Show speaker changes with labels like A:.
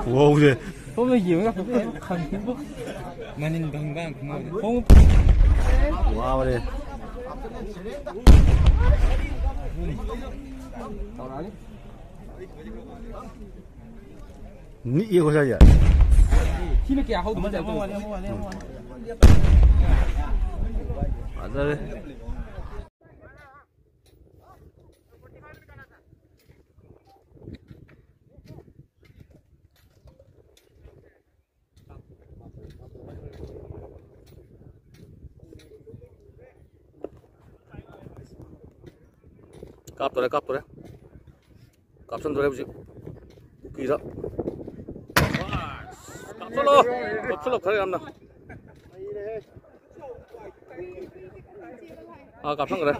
A: 와, 그래.
B: hôm nay nhiều lắm không bút mà nhìn bằng vàng không
A: 와, 그래. 이거 고자야.
B: 힘이 개 하고 맞아
A: 맞아. 깝더래. 깝선 노래 보지. 웃기다. 깝설러. 깝설러 가래 갔나? 아, 깝선 그래.